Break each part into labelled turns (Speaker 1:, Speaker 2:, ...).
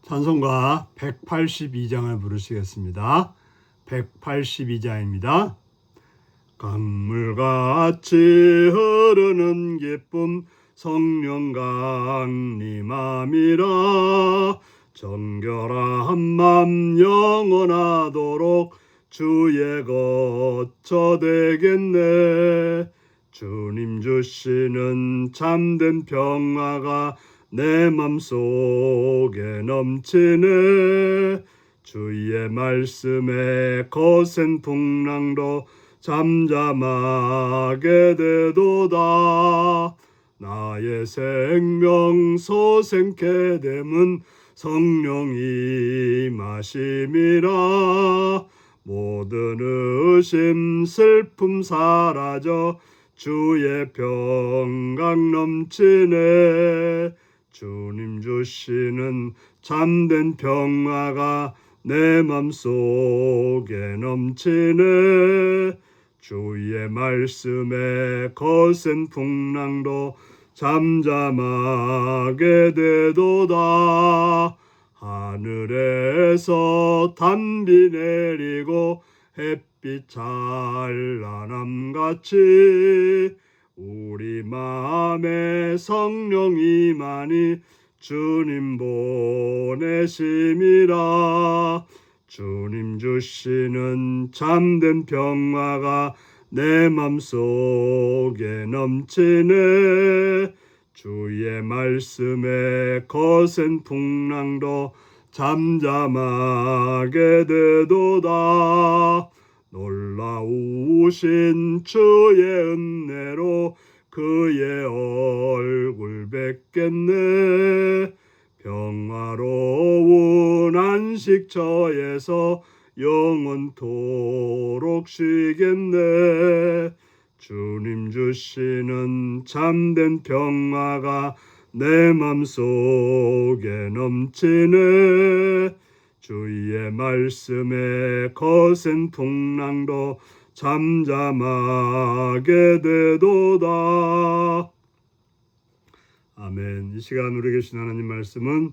Speaker 1: 찬송가 182장을 부르시겠습니다. 182장입니다. 강물같이 흐르는 기쁨 성령 강림함이라. 정결한 맘 영원하도록 주의 거처 되겠네. 주님 주시는 참된 평화가 내 맘속에 넘치네. 주의 말씀에 거센 풍랑도 잠잠하게 되도다. 나의 생명 소생케 됨은 성령이 마심이라. 모든 의심 슬픔 사라져 주의 평강 넘치네. 주님 주시는 참된 평화가 내 맘속에 넘치네. 주의 말씀에 거센 풍랑도 잠잠하게 되도다. 하늘에서 단비 내리고 햇빛 찬란함같이 우리 마음에 성령이 많이 주님 보내심이라. 주님 주시는 참된 평화가 내 맘속에 넘치네. 주의 말씀에 거센 풍랑도 잠잠하게 되도다. 놀라우신 주의 은혜로 그의 얼굴 뵙겠네. 평화로운 안식처에서 영원토록 쉬겠네. 주님 주시는 참된 평화가 내 맘속에 넘치네. 주의 말씀에 거센 풍랑도 잠잠하게 되도다. 아멘. 이 시간 우리 계신 하나님 말씀은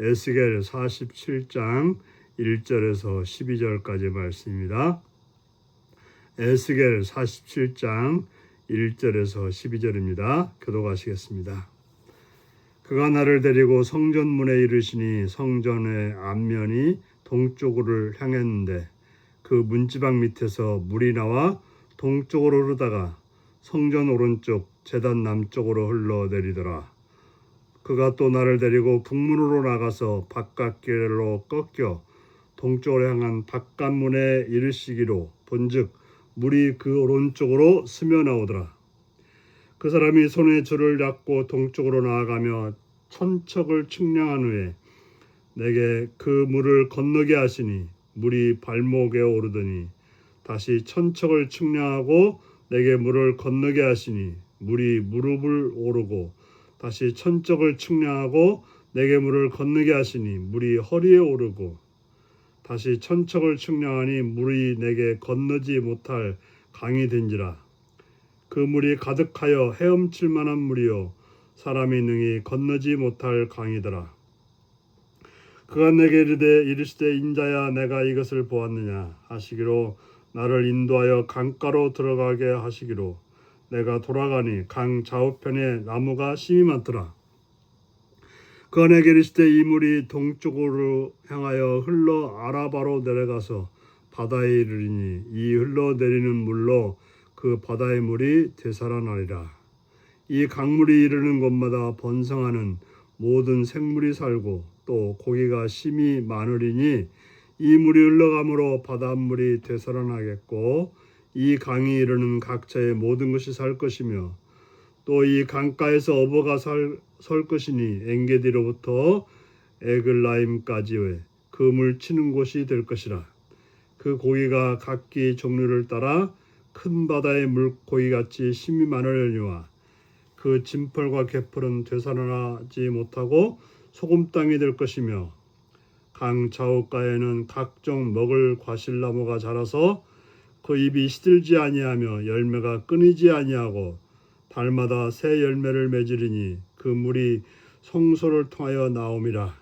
Speaker 1: 에스겔 47장 1절에서 12절까지 말씀입니다. 에스겔 47장 1절에서 12절입니다. 교독하시겠습니다. 그가 나를 데리고 성전문에 이르시니 성전의 앞면이 동쪽으로 향했는데 그 문지방 밑에서 물이 나와 동쪽으로 흐르다가 성전 오른쪽 제단 남쪽으로 흘러내리더라. 그가 또 나를 데리고 북문으로 나가서 바깥길로 꺾여 동쪽으로 향한 바깥문에 이르시기로 본즉 물이 그 오른쪽으로 스며 나오더라. 그 사람이 손에 줄을 잡고 동쪽으로 나아가며 천척을 측량한 후에 내게 그 물을 건너게 하시니 물이 발목에 오르더니 다시 천척을 측량하고 내게 물을 건너게 하시니 물이 무릎을 오르고 다시 천척을 측량하고 내게 물을 건너게 하시니 물이 허리에 오르고 다시 천척을 측량하니 물이 내게 건너지 못할 강이 된지라. 그 물이 가득하여 헤엄칠 만한 물이요 사람이 능히 건너지 못할 강이더라. 그가 내게 이르시되 인자야 내가 이것을 보았느냐 하시기로 나를 인도하여 강가로 들어가게 하시기로 내가 돌아가니 강 좌우편에 나무가 심이 많더라. 그가 내게 이르시되 이 물이 동쪽으로 향하여 흘러 아라바로 내려가서 바다에 이르리니 이 흘러내리는 물로 그 바다의 물이 되살아나리라. 이 강물이 이르는 곳마다 번성하는 모든 생물이 살고 또 고기가 심이 많으리니 이 물이 흘러가므로 바닷물이 되살아나겠고 이 강이 이르는 각처의 모든 것이 살 것이며 또 이 강가에서 어부가 설 것이니 엔게디로부터 에글라임까지의 그 물 치는 곳이 될 것이라. 그 고기가 각기 종류를 따라 큰 바다의 물고기같이 심이 많으려니와 그 진펄과 개펄은 되살아나지 못하고 소금 땅이 될 것이며 강 좌우가에는 각종 먹을 과실나무가 자라서 그 잎이 시들지 아니하며 열매가 끊이지 아니하고 달마다 새 열매를 맺으리니 그 물이 성소를 통하여 나옴이라.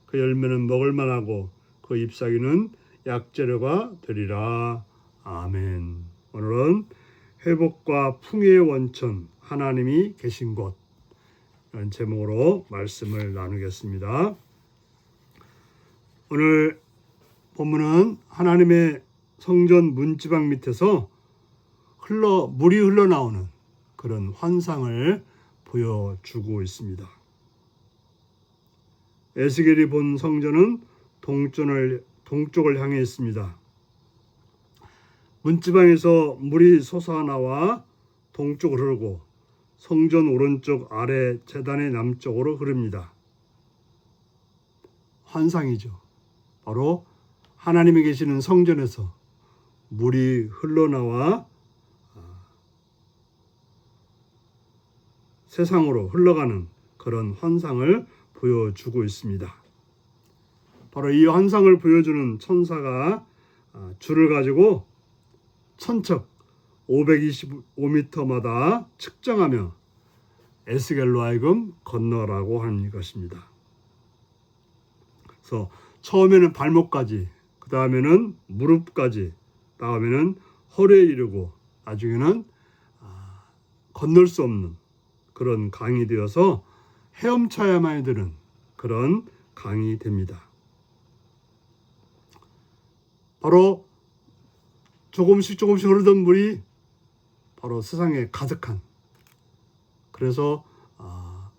Speaker 1: 그 열매는 먹을 만하고 그 잎사귀는 약재료가 되리라. 아멘. 오늘은 회복과 풍요의 원천 하나님이 계신 곳 이런 제목으로 말씀을 나누겠습니다. 오늘 본문은 하나님의 성전 문지방 밑에서 물이 흘러나오는 그런 환상을 보여주고 있습니다. 에스겔이 본 성전은 동쪽을 향해 있습니다. 문지방에서 물이 솟아나와 동쪽으로 흐르고 성전 오른쪽 아래 제단의 남쪽으로 흐릅니다. 환상이죠. 바로 하나님이 계시는 성전에서 물이 흘러나와 세상으로 흘러가는 그런 환상을 보여주고 있습니다. 바로 이 환상을 보여주는 천사가 줄을 가지고 천척 525m마다 측정하며 에스겔로 하여금 건너라고 하는 것입니다. 그래서 처음에는 발목까지, 그 다음에는 무릎까지, 다음에는 허리에 이르고 나중에는 건널 수 없는 그런 강이 되어서 헤엄쳐야만 되는 그런 강이 됩니다. 바로 조금씩 흐르던 물이 바로 세상에 가득한, 그래서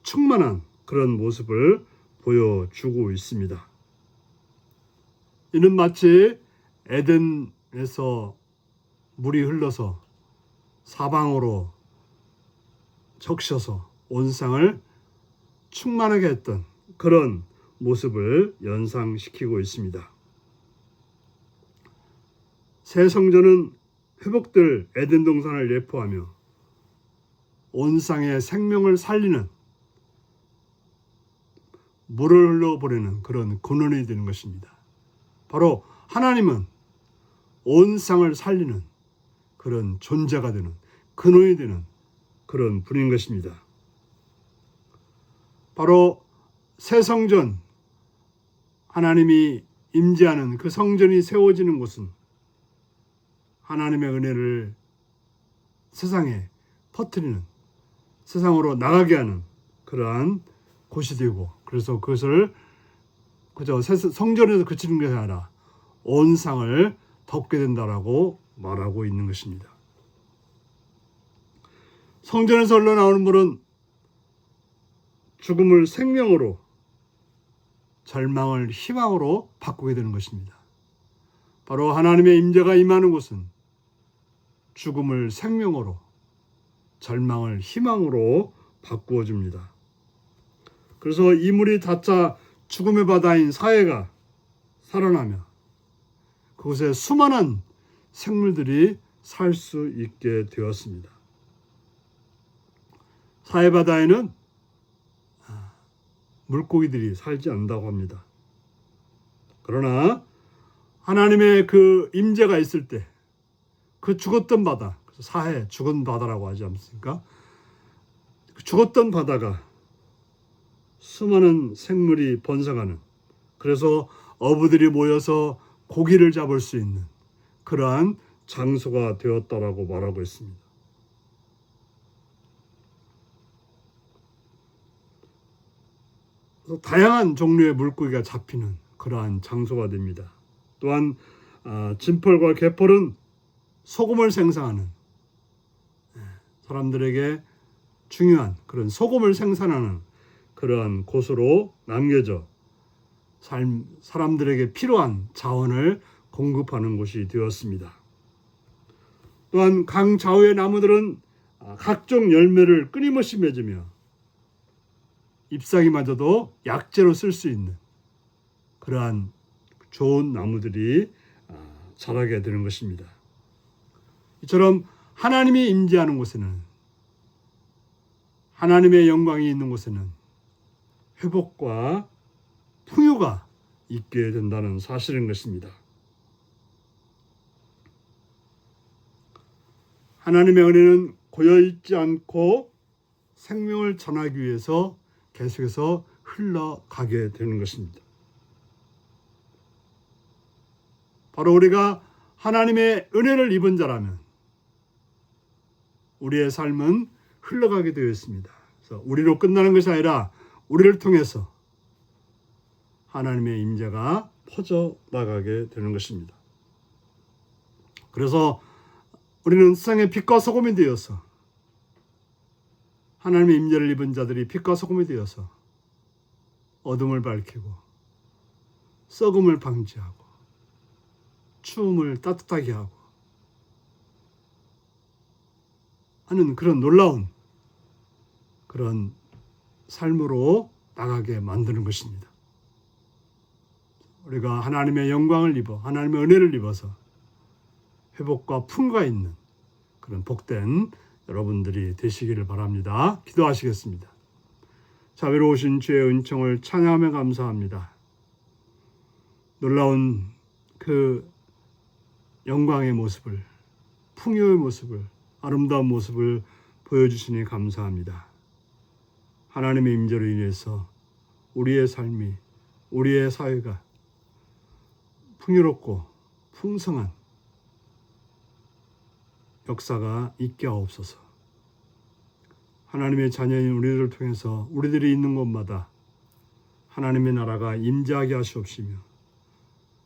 Speaker 1: 충만한 그런 모습을 보여주고 있습니다. 이는 마치 에덴에서 물이 흘러서 사방으로 적셔서 온 세상을 충만하게 했던 그런 모습을 연상시키고 있습니다. 새 성전은 회복될 에덴 동산을 예포하며 온 세상의 생명을 살리는, 물을 흘러보내는 그런 근원이 되는 것입니다. 바로 하나님은 온 세상을 살리는 그런 존재가 되는, 근원이 되는 그런 분인 것입니다. 바로 새 성전, 하나님이 임재하는 그 성전이 세워지는 곳은 하나님의 은혜를 세상에 퍼뜨리는, 세상으로 나가게 하는 그러한 곳이 되고, 그래서 그것을 그저 성전에서 그치는 것이 아니라 온 상을 덮게 된다라고 말하고 있는 것입니다. 성전에서 흘러나오는 물은 죽음을 생명으로, 절망을 희망으로 바꾸게 되는 것입니다. 바로 하나님의 임재가 임하는 곳은 죽음을 생명으로, 절망을 희망으로 바꾸어 줍니다. 그래서 이 물이 닿자 죽음의 바다인 사해가 살아나며 그곳에 수많은 생물들이 살 수 있게 되었습니다. 사해 바다에는 물고기들이 살지 않는다고 합니다. 그러나 하나님의 그 임재가 있을 때 그 죽었던 바다, 사해, 죽은 바다라고 하지 않습니까? 죽었던 바다가 수많은 생물이 번성하는, 그래서 어부들이 모여서 고기를 잡을 수 있는 그러한 장소가 되었다라고 말하고 있습니다. 그래서 다양한 종류의 물고기가 잡히는 그러한 장소가 됩니다. 또한 진펄과 개펄은 소금을 생산하는, 사람들에게 중요한 그런 소금을 생산하는 그러한 곳으로 남겨져 사람들에게 필요한 자원을 공급하는 곳이 되었습니다. 또한 강 좌우의 나무들은 각종 열매를 끊임없이 맺으며 잎사귀마저도 약재로 쓸 수 있는 그러한 좋은 나무들이 자라게 되는 것입니다. 이처럼 하나님이 임재하는 곳에는, 하나님의 영광이 있는 곳에는 회복과 풍요가 있게 된다는 사실인 것입니다. 하나님의 은혜는 고여있지 않고 생명을 전하기 위해서 계속해서 흘러가게 되는 것입니다. 바로 우리가 하나님의 은혜를 입은 자라면 우리의 삶은 흘러가게 되어 있습니다. 그래서 우리로 끝나는 것이 아니라 우리를 통해서 하나님의 임재가 퍼져 나가게 되는 것입니다. 그래서 우리는 세상의 빛과 소금이 되어서 하나님의 임재를 입은 자들이 빛과 소금이 되어서 어둠을 밝히고 썩음을 방지하고 추움을 따뜻하게 하고 하는 그런 놀라운 그런 삶으로 나가게 만드는 것입니다. 우리가 하나님의 영광을 입어 하나님의 은혜를 입어서 회복과 풍요가 있는 그런 복된 여러분들이 되시기를 바랍니다. 기도하시겠습니다. 자비로우신 주의 은총을 찬양하며 감사합니다. 놀라운 그 영광의 모습을, 풍요의 모습을, 아름다운 모습을 보여주시니 감사합니다. 하나님의 임재로 인해서 우리의 삶이, 우리의 사회가 풍요롭고 풍성한 역사가 있게 하옵소서. 하나님의 자녀인 우리들을 통해서 우리들이 있는 곳마다 하나님의 나라가 임재하게 하시옵시며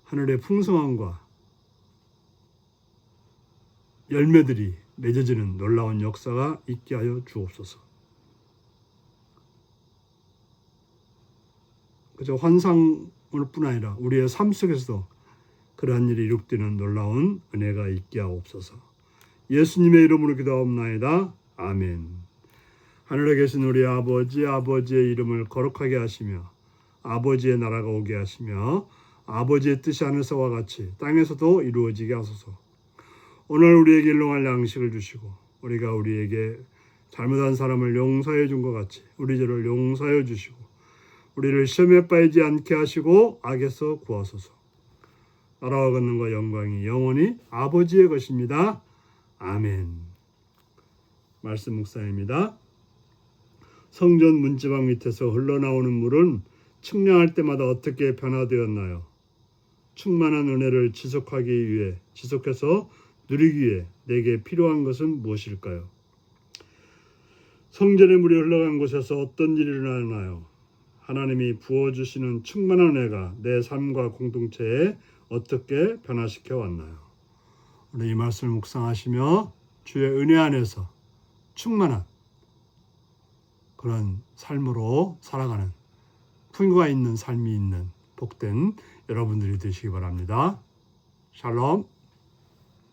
Speaker 1: 하늘의 풍성함과 열매들이 맺어지는 놀라운 역사가 있게 하여 주옵소서. 그저 환상을 뿐 아니라 우리의 삶 속에서도 그러한 일이 이룩되는 놀라운 은혜가 있게 하옵소서. 예수님의 이름으로 기도하옵나이다. 아멘. 하늘에 계신 우리 아버지, 아버지의 이름을 거룩하게 하시며 아버지의 나라가 오게 하시며 아버지의 뜻이 하늘에서와 같이 땅에서도 이루어지게 하소서. 오늘 우리에게 일용할 양식을 주시고 우리가 우리에게 잘못한 사람을 용서해 준 것 같이 우리 죄를 용서해 주시고 우리를 시험에 빠지지 않게 하시고 악에서 구하소서. 나라와 권능과 영광이 영원히 아버지의 것입니다. 아멘. 말씀 묵상입니다. 성전 문지방 밑에서 흘러나오는 물은 측량할 때마다 어떻게 변화되었나요? 충만한 은혜를 지속해서 누리기 위해 내게 필요한 것은 무엇일까요? 성전의 물이 흘러간 곳에서 어떤 일이 일어나나요? 하나님이 부어주시는 충만한 은혜가 내 삶과 공동체에 어떻게 변화시켜 왔나요? 오늘 이 말씀을 묵상하시며 주의 은혜 안에서 충만한 그런 삶으로 살아가는 풍요가 있는 삶이 있는 복된 여러분들이 되시기 바랍니다. 샬롬.